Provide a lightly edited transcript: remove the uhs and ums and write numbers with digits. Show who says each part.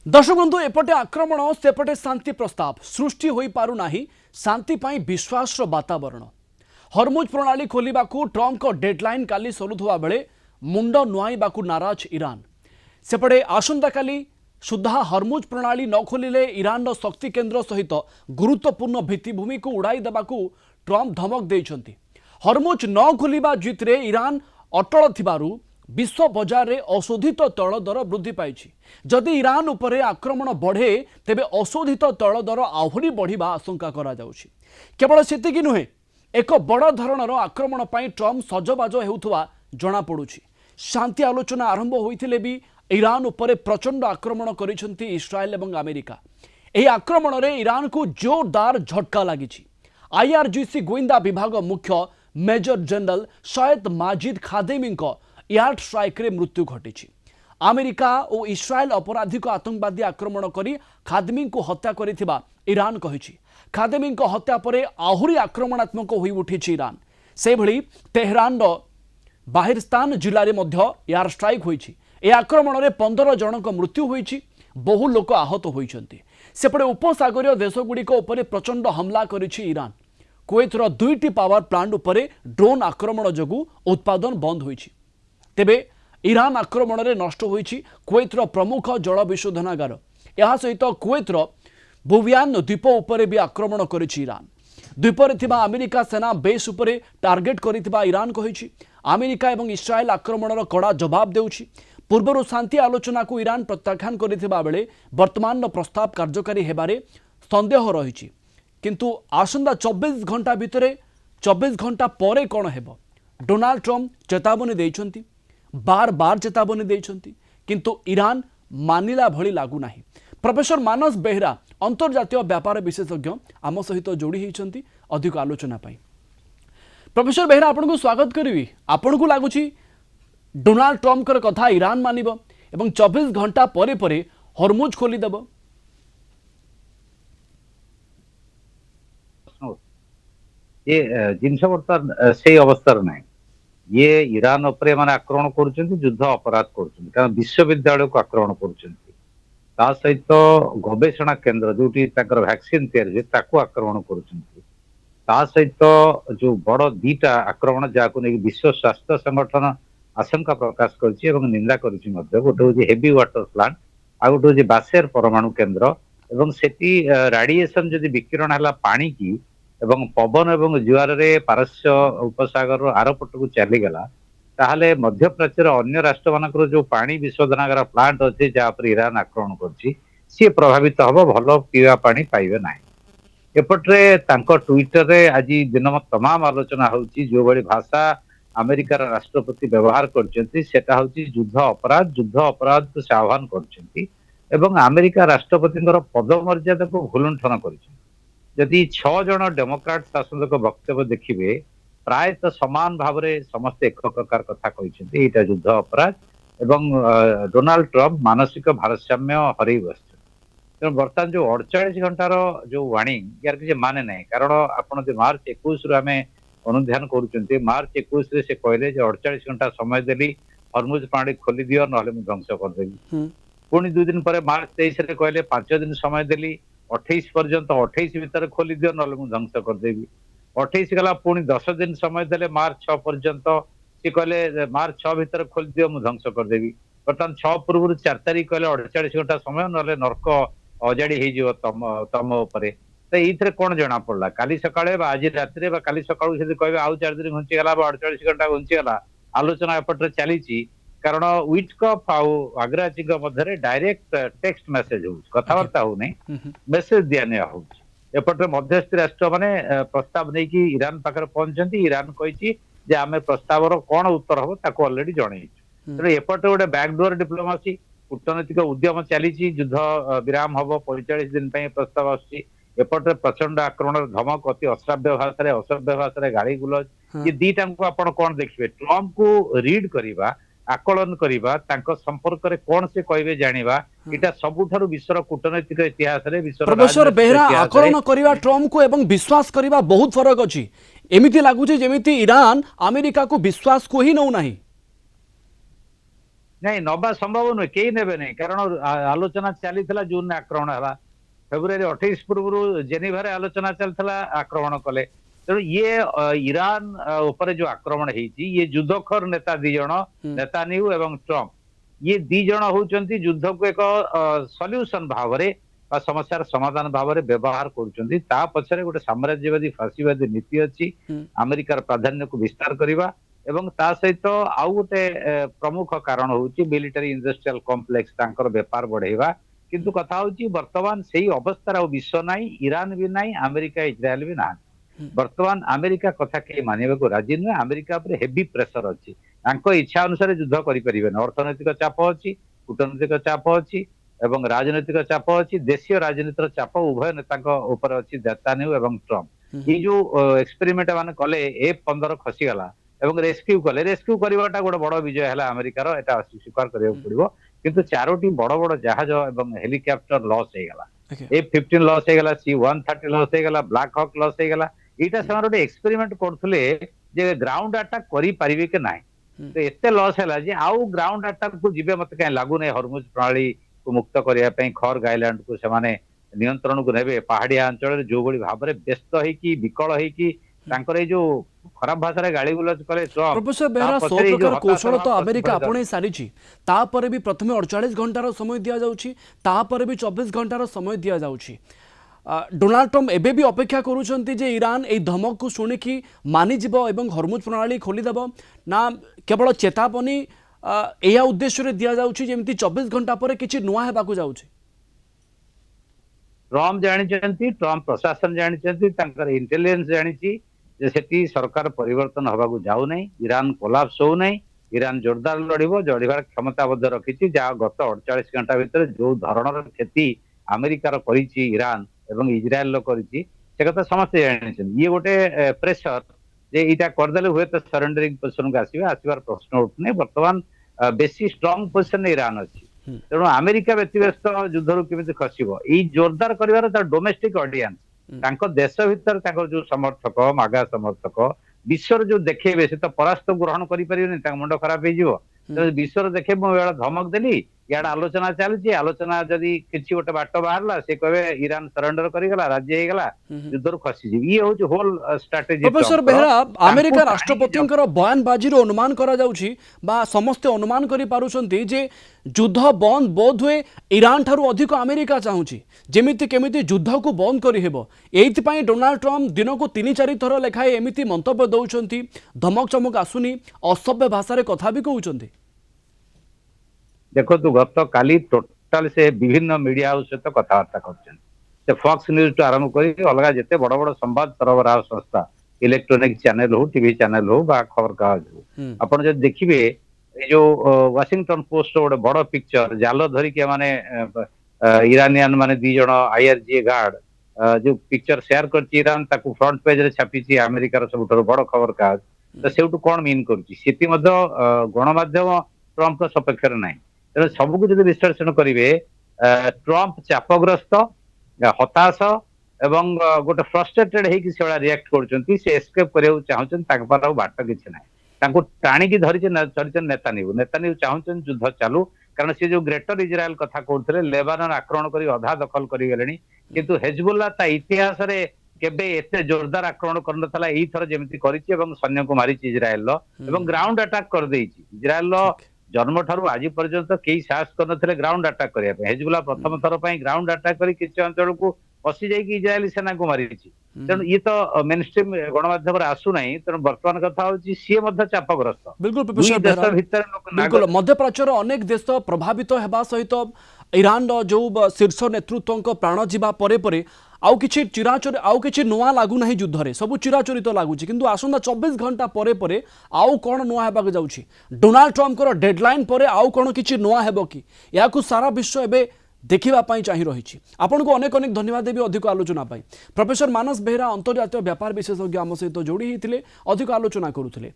Speaker 1: दर्शक बंधु एपटे आक्रमण सेपटे शांति प्रस्ताव सृष्टि हो पारु नाही शांति पाई विश्वास वातावरण हरमुज प्रणाली खोलने को ट्रंप को डेडलाइन काली सरुवा बेले मुंड नुआईबा नाराज ईरान सेपटे आसंता काली सुधा हरमुज प्रणाली न खोलिले ईरान शक्ति केन्द्र सहित गुरुत्वपूर्ण भित्तिभूमि को उड़ाई देबाकू ट्रंप धमक देइछंती। हरमुज न खोलिबा जितरे ईरान अटल थिबारु विश्व बजार रे अशोधित तैल दर वृद्धि पाई। जदि ईरान उपरे आक्रमण बढ़े तेबे अशोधित तैल दर आहुरी बढ़िबा आशंका करा जाउछि। केवल सेतिकी नुहे एक बड़ धरणर आक्रमण पाई ट्रंप सजबाज हेउथुवा जणा पडुछि। शांति आलोचना आरंभ होइथिले भी ईरान उपरे प्रचंड आक्रमण करिसेंती इस्राएल एवं अमेरिका। एही आक्रमण रे ईरान को जोरदार झटका लागिछि। आईआरजीसी गोइंदा विभाग मुख्य major general Syed Majid Khademi air strike रे मृत्यु घटी। अमेरिका और इस्राएल अपराधिक आतंकवादी आक्रमण करी खादेमी को हत्या करिथिबा ईरान कहिछि। खादेमी हत्या पर आहुरी आक्रमणात्मक होई उठिछि ईरान। से भली तेहरान बाहिरस्तान जिले में एयर स्ट्राइक होइछि। ए आक्रमण में 15 जनक मृत्यु होइछि, बहु लोक आहत होइछन्ति। सेपटे उपसागरीय देशगुड़िक उपरे प्रचंड हमला करिछि ईरान। कुवैतर 2टी पावर प्लांट उपरे ड्रोन आक्रमण जोगु उत्पादन बंद होइछि। तेबे ईरान आक्रमण में नष्ट होइछि कुवैतर प्रमुख जल विशोधनागार। यह सहित कुवैतर बुवियान द्वीप उपरे भी आक्रमण करिछि ईरान। द्वीपर थिबा अमेरिका सेना बेस उपरे टार्गेट करिथिबा ईरान कहिछि। अमेरिका एवं इस्राएल आक्रमणर कड़ा जवाब देउछि। पूर्वर शांति आलोचना को ईरान प्रत्याख्यान करिथिबा बेले वर्तमान प्रस्ताव कार्यकारी हेबारे संदेह रहिछि। किंतु आसंदा 24 घंटा भितरे 24 घंटा परे कोन हेबो? डोनाल्ड ट्रंप चेतावनी देइछन्ति, बार बार चेतावनी देइछन्ति, किंतु ईरान मानिला भली लागू नाही। प्रोफेसर मानस बेहरा अंतर्जातीय व्यापार विशेषज्ञ आम सहित जोड़ी होती अधिक आलोचना पाई। प्रोफेसर बेहरा आपन को स्वागत करी। आपन को लगुच डोनाल्ड ट्रंप कथा ईरान मानिब एवं 24 घंटा परे परे हरमुज खोलीदेव?
Speaker 2: ये जिनस बर्तमान से अवस्था ना ये ईरान उपरे माने आक्रमण करुछन्ति, युद्ध अपराध करुछन्ति, कारण विश्वविद्यालय को आक्रमण करुछन्ति, ता सहित गवेषणा केन्द्र जोटी ताकर वैक्सीन तैयारी ताको आक्रमण करुछन्ति, ता सहित जो बड़ दीटा आक्रमण जाको नै विश्व स्वास्थ्य संगठन आशंका प्रकाश करछि एवं निंदा करछि मध्ये। गोटे होछि हेवी वाटर प्लांट, आ गोटे होछि बासेर परमाणु केन्द्र एवं सेठी रेडिएशन जदि विकिरण हला पानी की एवं पवन एवं जुआर रे पारस्य उपसागर आरपट को चली गला ताहले मध्य प्राच्यर अन्य राष्ट्र मानकर जो पानी विशोधनागार प्लांट अच्छे जहाँ पर ईरान आक्रमण करछि सी प्रभावित हबो, भल पीवा पानी पाइबे नाही। एपट्रे तांको ट्विटर रे आज दिन तमाम आलोचना होउछि। जो बड़ी भाषा अमेरिकार राष्ट्रपति व्यवहार करछन्ति सेटा होउछि युद्ध अपराध को से आह्वान करछन्ति एवं अमेरिका राष्ट्रपतिଙ୍କର पदमर्यादा को भूलुंठन करछन्ति। यदि 6 जन डेमोक्राट शासक वक्तव्य देखिए प्रायतः समान भाव में समस्त एक प्रकार कथा कहते यहाँ युद्ध अपराध एवं डोनाल्ड ट्रंप मानसिक भारसाम्य हरई बस। तेणु बर्तमान जो 48 घंटार जो वार्निंग यार किसी माने ना, कारण आप मार्च 21 आम अनुध्यान कर मार्च 21 से कहले 48 घंटा समय देली हरमुज प्रणाली खोली दियो ना ध्वंस करदेवी। पुणी 2 दिन पर मार्च 23 कहले 5 दिन समय देली 28 पर्यंत 28 भीतर खोली दियो ना ध्वंस करदेवी। 28 गला पुणी 10 दिन समय देले मार्च 6 पर्यंत सी कहले मार्च 6 भीतर खोली दियो मु ध्वंस करदेवी। बर्तमान 6 पूर्व 4 तारीख कहले 48 घंटा समय ना नर्क अजाड़ी हो तम उपरे। तो ये कौन जना पड़ा काली सकाळे आज रात्रि काली सकाळू से कहबे आउ 4 दिन घुंचीगला 48 घंटा घुंचीगला आलोचना एपटे चली। कारण विटकफ आग्राची मध्य डायरेक्ट टेक्स्ट मेसेज हो कथबार्ता हो नहीं, मेसेज दिया निया हो। एपटे मध्यस्थी राष्ट्र माने प्रस्ताव नहीं कि ईरान पाखरे पहुंचती। ईरान कही जे आमे प्रस्तावर कौन उत्तर हम ताको ऑलरेडी जनईछु। तेणु एपटे गोटे बैकडोर डिप्लोमेसी कूटनैतिक उद्यम चली, युद्ध विराम हम 45 दिन प्रस्ताव आसुची। एपटे प्रचंड आक्रमण धमक अति अश्राव्य भाषा असभ्य भाषा गाड़ी गुलज ये दीटा को आप कौन देखिए? ट्रंप को रीड करवा आकलन करवा संपर्क में कौन से कहबे जानिबा इटा सबुठारु विश्वर कूटनैतिक इतिहास रे विश्वर
Speaker 1: प्रोफेसर बेहरा आकलन करवा ट्रंप को एवं विश्वास करवा बहुत फरक अछि। एमिति लागुछि जेमिति ईरान अमेरिका को विश्वास को ही नौ नाही।
Speaker 2: ନାଇଁ ନବା ସମ୍ଭବ ନୁହେଁ, କେହି ନେବେ ନାହିଁ, କାରଣ ଆଲୋଚନା ଚାଲିଥିଲା ଜୁନରେ ଆକ୍ରମଣ ହେଲା, ଫେବୃଆରୀ 28 ପୂର୍ବରୁ ଜେନିଭାରେ ଆଲୋଚନା ଚାଲିଥିଲା, ଆକ୍ରମଣ କଲେ। ତେଣୁ ଇଏ ଇରାନ ଉପରେ ଯୋଉ ଆକ୍ରମଣ ହେଇଛି, ଇଏ ଯୁଦ୍ଧଖୋର ନେତା ଦି ଜଣ, ନେତାନ୍ୟାହୁ ଏବଂ ଟ୍ରମ୍ପ, ଇଏ ଦି ଜଣ ହଉଛନ୍ତି ଯୁଦ୍ଧକୁ ଏକ ସଲ୍ୟୁସନ ଭାବରେ ବା ସମସ୍ୟାର ସମାଧାନ ଭାବରେ ବ୍ୟବହାର କରୁଛନ୍ତି। ତା ପଛରେ ଗୋଟେ ସାମ୍ରାଜ୍ୟବାଦୀ ଫାସିବାଦୀ ନୀତି ଅଛି, ଆମେରିକାର ପ୍ରାଧାନ୍ୟକୁ ବିସ୍ତାର କରିବା, ଏବଂ ତା ସହିତ ଆଉ ଗୋଟେ ପ୍ରମୁଖ କାରଣ ହଉଛି ମିଲିଟାରୀ ଇଣ୍ଡଷ୍ଟ୍ରିଆଲ କମ୍ପ୍ଲେକ୍ସ, ତାଙ୍କର ବେପାର ବଢେଇବା। କିନ୍ତୁ କଥା ହଉଛି ବର୍ତ୍ତମାନ ସେଇ ଅବସ୍ଥାରେ ଆଉ ବିଶ୍ୱ ନାହିଁ, ଇରାନ ବି ନାହିଁ, ଆମେରିକା ଇସ୍ରାଏଲ ବି ନାହାନ୍ତି। ବର୍ତ୍ତମାନ ଆମେରିକା କଥା କେହି ମାନିବାକୁ ରାଜି ନୁହେଁ, ଆମେରିକା ଉପରେ ହେଭି ପ୍ରେସର ଅଛି, ତାଙ୍କ ଇଚ୍ଛା ଅନୁସାରେ ଯୁଦ୍ଧ କରିପାରିବେନି। ଅର୍ଥନୈତିକ ଚାପ ଅଛି, କୂଟନୈତିକ ଚାପ ଅଛି ଏବଂ ରାଜନୈତିକ ଚାପ ଅଛି, ଦେଶୀୟ ରାଜନୀତିର ଚାପ ଉଭୟ ନେତାଙ୍କ ଉପରେ ଅଛି, ନେତାନ୍ୟାହୁ ଏବଂ ଟ୍ରମ୍ପ। ଏଇ ଯୋଉ ଏକ୍ସପେରିମେଣ୍ଟ ମାନେ କଲେ, F-15 ଖସିଗଲା ଏବଂ ରେସ୍କ୍ୟୁ କଲେ, ରେସ୍କ୍ୟୁ କରିବାଟା ଗୋଟେ ବଡ ବିଜୟ ହେଲା ଆମେରିକାର, ଏଟା ସ୍ୱୀକାର କରିବାକୁ ପଡିବ। କିନ୍ତୁ 4ଟି ବଡ ବଡ ଜାହାଜ ଏବଂ ହେଲିକପ୍ଟର ଲସ୍ ହେଇଗଲା,
Speaker 1: ଆଜ୍ଞା।
Speaker 2: F-15 ଲସ୍ ହେଇଗଲା, C-130 ଲସ୍ ହେଇଗଲା, ବ୍ଲାକ୍ ହକ୍ ଲସ୍ ହେଇଗଲା। ଏଇଟା ସେମାନେ ଗୋଟେ ଏକ୍ସପେରିମେଣ୍ଟ କରୁଥିଲେ ଯେ ଗ୍ରାଉଣ୍ଡ ଆଟାକ୍ କରିପାରିବେ କି ନାହିଁ। ତ ଏତେ ଲସ୍ ହେଲା ଯେ ଆଉ ଗ୍ରାଉଣ୍ଡ ଆଟାକ୍ କୁ ଯିବେ ମତେ କାହିଁ ଲାଗୁନାହିଁ। ହରମୁଜ ପ୍ରଣାଳୀକୁ ମୁକ୍ତ କରିବା ପାଇଁ ଖର୍ଗ ଆଇଲାଣ୍ଡକୁ ସେମାନେ ନିୟନ୍ତ୍ରଣକୁ ନେବେ। ପାହାଡିଆ ଅଞ୍ଚଳରେ ଯୋଉଭଳି ଭାବରେ ବ୍ୟସ୍ତ ହେଇକି ବିକଳ ହେଇକି ତାଙ୍କର ଏଇ ଯୋଉ ଖରାପ ଭାଷାରେ ଗାଳି ଗୁଲଜ କଲେ ଟ୍ରମ୍ପ,
Speaker 1: प्रोफेसर
Speaker 2: ତା
Speaker 1: बेहरा सौ
Speaker 2: ପଛରେ ଏଇ ଯୋଉ
Speaker 1: प्रकार
Speaker 2: ହତାଶା
Speaker 1: कौशल
Speaker 2: ଭାବ
Speaker 1: तो अमेरिका
Speaker 2: ପ୍ରତିଫଳିତ
Speaker 1: आपणे
Speaker 2: ହେଉଛି।
Speaker 1: सारी तापर भी प्रथम 48 घंटार समय दि जाऊँगी, तापर भी 24 घंटार समय दि जाऊँगी। डोनाल्ड ट्रम्प एबे भी अपेक्षा करुँच ईरान यही धमक को शुणिकी मानिजिब एवं हरमुज प्रणाली खोलीदेव ना केवल चेतावनी या उद्देश्य दि जाऊँगी जमी 24 घंटा पर किसी नुआ होगा जाऊँगी।
Speaker 2: ट्रम्प ଜାଣିଛନ୍ତି, ଟ୍ରମ୍ପ ପ୍ରଶାସନ ଜାଣିଛନ୍ତି, ତାଙ୍କର ଇଣ୍ଟେଲିଜେନ୍ସ ଜାଣିଛି ଯେ ସେଠି ସରକାର ପରିବର୍ତ୍ତନ ହବାକୁ ଯାଉନାହିଁ, ଇରାନ କୋଲାପ୍ସ ହଉନାହିଁ, ଇରାନ ଜୋରଦାର ଲଢିବ, ଲଢିବାର କ୍ଷମତା ମଧ୍ୟ ରଖିଛି। ଯାହା ଗତ 48 ଘଣ୍ଟା ଭିତରେ ଯୋଉ ଧରଣର କ୍ଷତି ଆମେରିକାର କରିଛି ଇରାନ ଏବଂ ଇସ୍ରାଏଲର କରିଛି, ସେ କଥା ସମସ୍ତେ ଜାଣିଛନ୍ତି। ଇଏ ଗୋଟେ ପ୍ରେସର ଯେ ଏଇଟା କରିଦେଲେ ହୁଏତ ସରେଣ୍ଡରିଂ ପୋଜିସନକୁ ଆସିବେ, ଆସିବାର ପ୍ରଶ୍ନ ଉଠୁନାହିଁ। ବର୍ତ୍ତମାନ ବେଶୀ ଷ୍ଟ୍ରଙ୍ଗ ପୋଜିସନରେ ଇରାନ ଅଛି, ତେଣୁ ଆମେରିକା ବ୍ୟତିବ୍ୟସ୍ତ ଯୁଦ୍ଧରୁ କେମିତି ଖସିବ, ଏଇ ଜୋରଦାର କରିବାର ତାର ଡୋମେଷ୍ଟିକ ଅଡିଏନ୍ସ, ତାଙ୍କ ଦେଶ ଭିତରେ ତାଙ୍କର ଯୋଉ ସମର୍ଥକ, ମାଗା ସମର୍ଥକ ବିଶ୍ୱରେ ଯୋଉ ଦେଖେଇବେ, ସେ ତ ପରାସ୍ତ ଗ୍ରହଣ କରିପାରିବେନି, ତାଙ୍କ ମୁଣ୍ଡ ଖରାପ ହେଇଯିବ। ବିଶ୍ୱରେ ଦେଖେଇବେ ମୁଁ ଏଇଟା ଧମକ ଦେଲି, ଇଆଡେ ଆଲୋଚନା ଚାଲିଛି, ଆଲୋଚନା ଯଦି କିଛି ଗୋଟେ ବାଟ ବାହାରିଲା, ସେ କହିବେ ଇରାନ ସରେଣ୍ଡର କରିଗଲା, ରାଜି ହେଇଗଲା, ଯୁଦ୍ଧରୁ ଖସିଯିବ। ଇଏ ହଉଛି ହୋଲ ଷ୍ଟ୍ରାଟେଜି।
Speaker 1: प्रोफेसर बेहरा अमेरिका राष्ट्रपति बयानबाजी अनुमान करा जाउछि बा समस्ते अनुमान करि पारुछन्ति जे युद्ध बंद बोध हुए ईरान ठारू अधिक अमेरिका चाहूछि जेमिति केमिति युद्ध को बंद करि हेबो। एइथिपाई डोनाल्ड ट्रम्प दिन को 3-4 थर लेखाए एमिति मंतव्य दउछन्ति, धमक चमक आसुनी, असभ्य भाषा रे कथा भी कहउछन्ति।
Speaker 2: देखो गत काली टोटाल से विभिन्न मीडिया हाउस सहित कथबार्ता कर फॉक्स न्यूज टू आरंभ कर अलग जिते बड़ बड़ संवाद सरबराह संस्था, इलेक्ट्रोनिक चैनल हो, टीवी चैनल हो बा खबर कागज हो, आपन जब देखिए ये जो वाशिंगटन पोस्ट गोटे बड़ पिक्चर जाल धरिकी माने इरानियन माने दी जण IRGA गार्ड जो पिक्चर शेयर कर ईरान ताकू फ्रंट पेज रे छापी अमेरिकार सब बड़ खबर कागज, तो सेठू कौन मीन कर गणमाध्यम ट्रम्प सपक्ष ना, तेणु सबको जब विश्लेषण करेंगे ट्रम्प चापग्रस्त, हताश एवं गोटे फ्रस्ट्रेटेड होगी से रिएक्ट कर एस्केप करने चाहते बाट किसी ना, टाणिकी धरी नेतान्याहू चाहते युद्ध चालू, कारण सी जो ग्रेटर इज्राएल कथा कहते लेबानन आक्रमण कर अधा दखल करगले, किंतु हेजबुल्ला ता इतिहास रे केबे एते जोरदार आक्रमण करनथला, एई थर जेमिति करिछि एवं सैन्य को मारिछि इज्राएल एवं ग्राउंड अटैक कर देइछि। इज्राएल जन्म ठारू आज पर्यंत कई साहस करनथले ग्राउंड अटैक करिया पे, हेजबुल्ला प्रथम थर पई ग्राउंड अटैक करी किछि अंचल को पसी जाइकि इज्राएली सेना को मारिछि। तेणु ये तो मेनस्ट्रीम गणमाध्यम आसु नाही, तेणु वर्तमान कथा होछि सी मध्ये चापग्रस्त।
Speaker 1: बिल्कुल प्रोफेसर बेहरा, बिल्कुल मध्य प्राच्यर अनेक देश प्रभावित हेबा सहित ईरान जो शीर्ष नेतृत्व प्राण जीवा परे परे आउ किछि चिराचोरी आउ किछि नुआ लागू नाही, युद्ध रे सब चिराचोरित लागुछि, किंतु आसंता 24 घंटा परे परे आउ कोन नुआ हेबाक जाउछि, डोनाल्ड ट्रम्प को डेडलाइन परे आउ कोन किछि नुआ हेबो कि, याकु सारा विश्व एबे देखिबा पाई चाहि रहिछि। आपन को अनेक अनेक धन्यवाद देबी अधिक आलोचना पाई। प्रोफेसर मानस बेहरा अंतर्जातीय व्यापार विशेषज्ञ आम सहित जोड़ी होते अधिक आलोचना करुथिले।